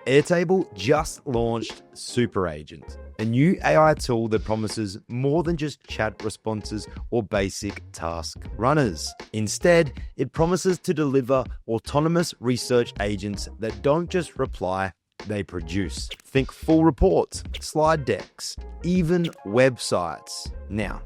Airtable just launched Superagent, a new AI tool that promises more than just chat responses or basic task runners. Instead, it promises to deliver autonomous research agents that don't just reply, they produce. Think full reports, slide decks, even websites. Now,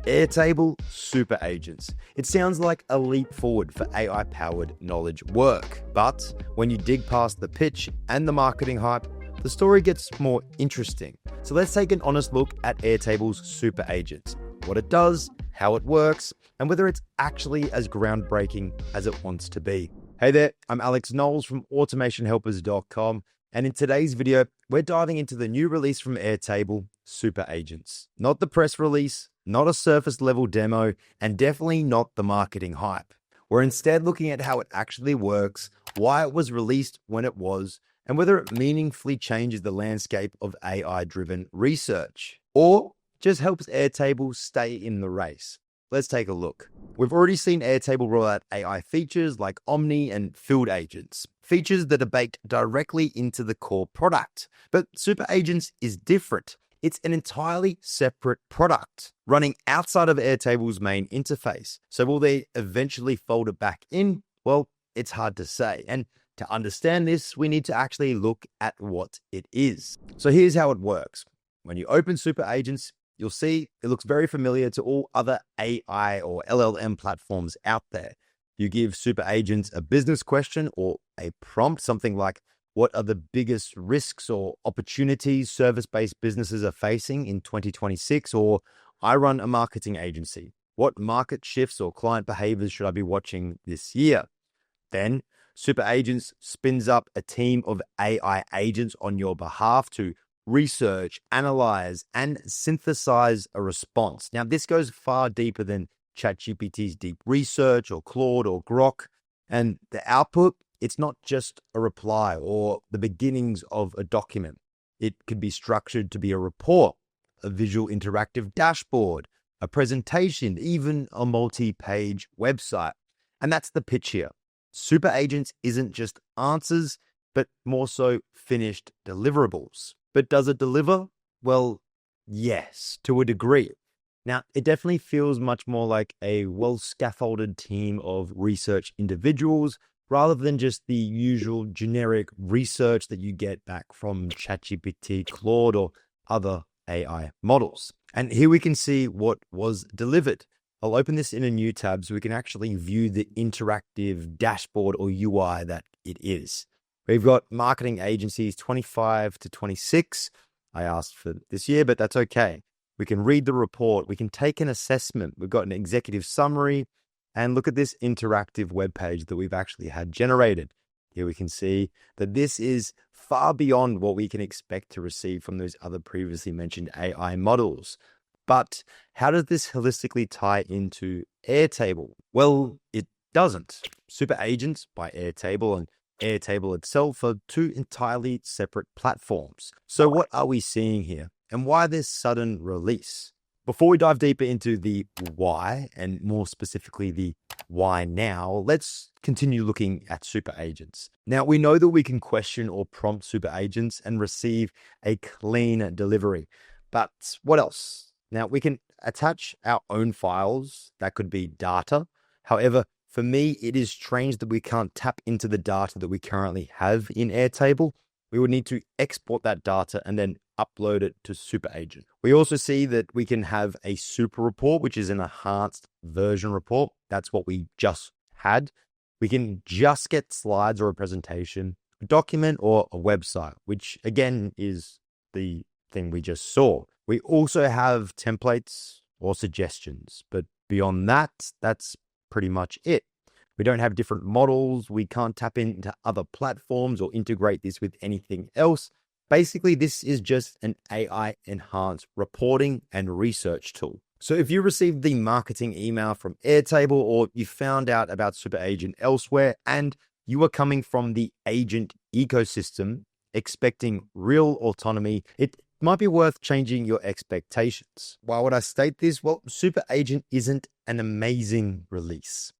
Airtable Superagents. It sounds like a leap forward for AI-powered knowledge work. But when you dig past the pitch and the marketing hype, the story gets more interesting. So let's take an honest look at Airtable's Superagents, what it does, how it works, and whether it's actually as groundbreaking as it wants to be. Hey there, I'm Alex Knowles from automationhelpers.com. And in today's video, we're diving into the new release from Airtable, Superagents. Not the press release, not a surface level demo, and definitely not the marketing hype. We're instead looking at how it actually works, why it was released when it was, and whether it meaningfully changes the landscape of AI-driven research, or just helps Airtable stay in the race. Let's take a look. We've already seen Airtable roll out AI features like Omni and Field Agents, features that are baked directly into the core product. But Superagents is different. It's an entirely separate product running outside of Airtable's main interface. So will they eventually fold it back in? Well, it's hard to say. And to understand this, we need to actually look at what it is. So here's how it works. When you open Superagents, you'll see it looks very familiar to all other AI or LLM platforms out there. You give Superagents a business question or a prompt, something like, what are the biggest risks or opportunities service-based businesses are facing in 2026? Or I run a marketing agency. What market shifts or client behaviors should I be watching this year? Then Superagents spins up a team of AI agents on your behalf to research, analyze, and synthesize a response. Now, this goes far deeper than ChatGPT's deep research or Claude or Grok. And the output, it's not just a reply or the beginnings of a document. It could be structured to be a report, a visual interactive dashboard, a presentation, even a multi-page website. And that's the pitch here. Superagents isn't just answers, but more so finished deliverables. But does it deliver? Well, yes, to a degree. Now, it definitely feels much more like a well-scaffolded team of research individuals rather than just the usual generic research that you get back from ChatGPT, Claude, or other AI models. And here we can see what was delivered. I'll open this in a new tab so we can actually view the interactive dashboard or UI that it is. We've got marketing agencies 25 to 26. I asked for this year, but that's okay. We can read the report. We can take an assessment. We've got an executive summary. And look at this interactive web page that we've actually had generated. Here we can see that this is far beyond what we can expect to receive from those other previously mentioned AI models. But how does this holistically tie into Airtable? Well, it doesn't. Superagents by Airtable and Airtable itself are two entirely separate platforms. So what are we seeing here and why this sudden release? Before we dive deeper into the why and more specifically the why now, let's continue looking at Superagents. Now, we know that we can question or prompt Superagents and receive a clean delivery, but what else? Now, we can attach our own files. That could be data. However, for me, it is strange that we can't tap into the data that we currently have in Airtable. We would need to export that data and then upload it to Superagent. We also see that we can have a super report, which is an enhanced version report. That's what we just had. We can just get slides or a presentation, a document, or a website, which again is the thing we just saw. We also have templates or suggestions, but beyond that, that's pretty much it. We don't have different models. We can't tap into other platforms or integrate this with anything else. Basically, this is just an AI enhanced reporting and research tool. So if you received the marketing email from Airtable or you found out about Superagent elsewhere and you are coming from the agent ecosystem expecting real autonomy, it might be worth changing your expectations. Why would I state this? Well, Superagent isn't an amazing release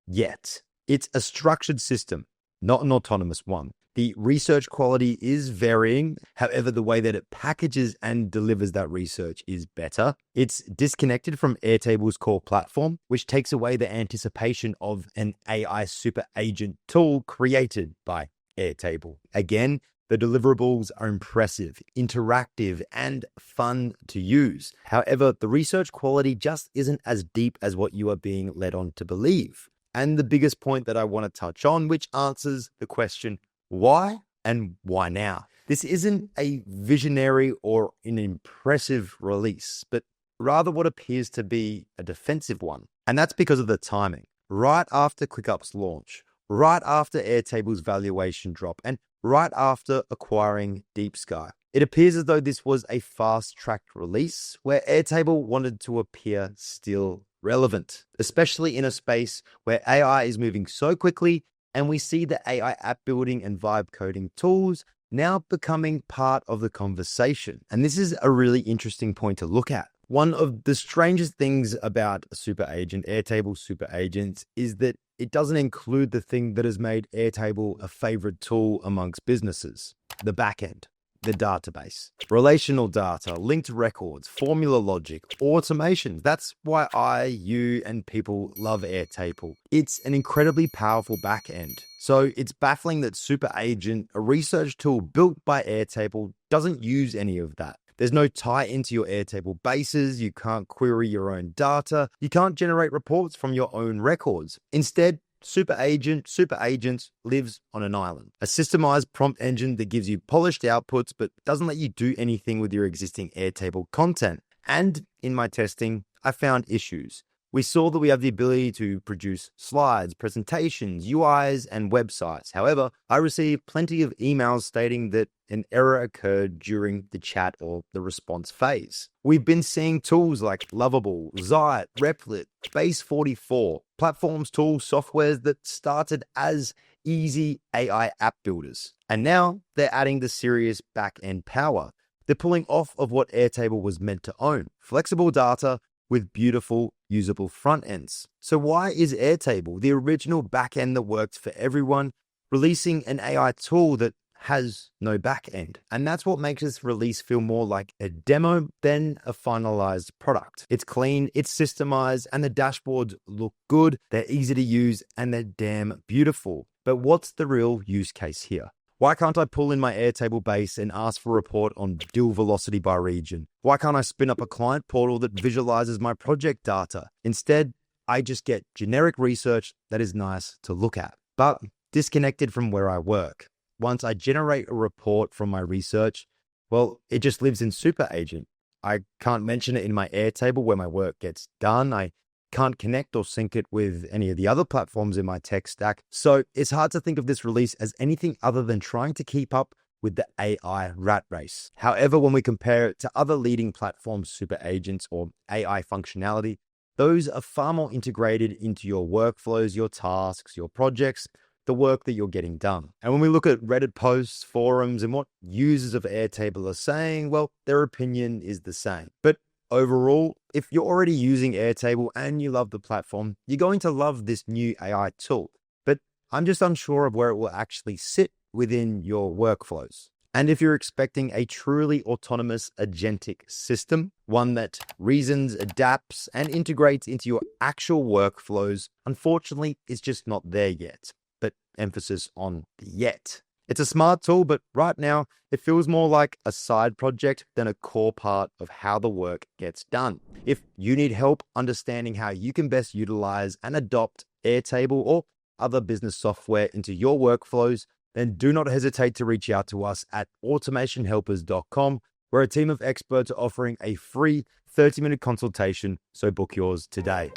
yet. It's a structured system, not an autonomous one. The research quality is varying. However, the way that it packages and delivers that research is better. It's disconnected from Airtable's core platform, which takes away the anticipation of an AI super agent tool created by Airtable. Again, the deliverables are impressive, interactive, and fun to use. However, the research quality just isn't as deep as what you are being led on to believe. And the biggest point that I want to touch on, which answers the question, why and why now? This isn't a visionary or an impressive release, but rather what appears to be a defensive one. And that's because of the timing. Right after ClickUp's launch, right after Airtable's valuation drop, and right after acquiring Deep Sky. It appears as though this was a fast-tracked release where Airtable wanted to appear still relevant, especially in a space where AI is moving so quickly and we see the AI app building and vibe coding tools now becoming part of the conversation. And this is a really interesting point to look at. One of the strangest things about Superagent, Airtable Superagents, is that it doesn't include the thing that has made Airtable a favorite tool amongst businesses, the backend. The database, relational data, linked records, formula logic, automation. That's why you, and people love Airtable. It's an incredibly powerful backend. So it's baffling that Superagent, a research tool built by Airtable, doesn't use any of that. There's no tie into your Airtable bases. You can't query your own data. You can't generate reports from your own records. Instead, Superagents lives on an island, a systemized prompt engine that gives you polished outputs but doesn't let you do anything with your existing Airtable content. And in my testing, I found issues. We saw that we have the ability to produce slides, presentations, UIs, and websites. However, I received plenty of emails stating that an error occurred during the chat or the response phase. We've been seeing tools like Lovable, Zite, Replit, Base44, platforms, tools, softwares that started as easy AI app builders. And now they're adding the serious back-end power. They're pulling off of what Airtable was meant to own, flexible data with beautiful, usable front ends. So why is Airtable, the original backend that worked for everyone, releasing an AI tool that has no backend? And that's what makes this release feel more like a demo than a finalized product. It's clean, it's systemized, and the dashboards look good, they're easy to use, and they're damn beautiful. But what's the real use case here? Why can't I pull in my Airtable base and ask for a report on deal velocity by region? Why can't I spin up a client portal that visualizes my project data? Instead, I just get generic research that is nice to look at, but disconnected from where I work. Once I generate a report from my research, well, it just lives in Superagent. I can't mention it in my Airtable where my work gets done. I can't connect or sync it with any of the other platforms in my tech stack. So it's hard to think of this release as anything other than trying to keep up with the AI rat race. However, when we compare it to other leading platforms, Superagents or AI functionality, those are far more integrated into your workflows, your tasks, your projects, the work that you're getting done. And when we look at Reddit posts, forums, and what users of Airtable are saying, well, their opinion is the same. But overall, if you're already using Airtable and you love the platform, you're going to love this new AI tool. But I'm just unsure of where it will actually sit within your workflows. And if you're expecting a truly autonomous agentic system, one that reasons, adapts, and integrates into your actual workflows, unfortunately, it's just not there yet. But emphasis on the yet. It's a smart tool, but right now it feels more like a side project than a core part of how the work gets done. If you need help understanding how you can best utilize and adopt Airtable or other business software into your workflows, then do not hesitate to reach out to us at automationhelpers.com, where a team of experts are offering a free 30-minute consultation, so book yours today.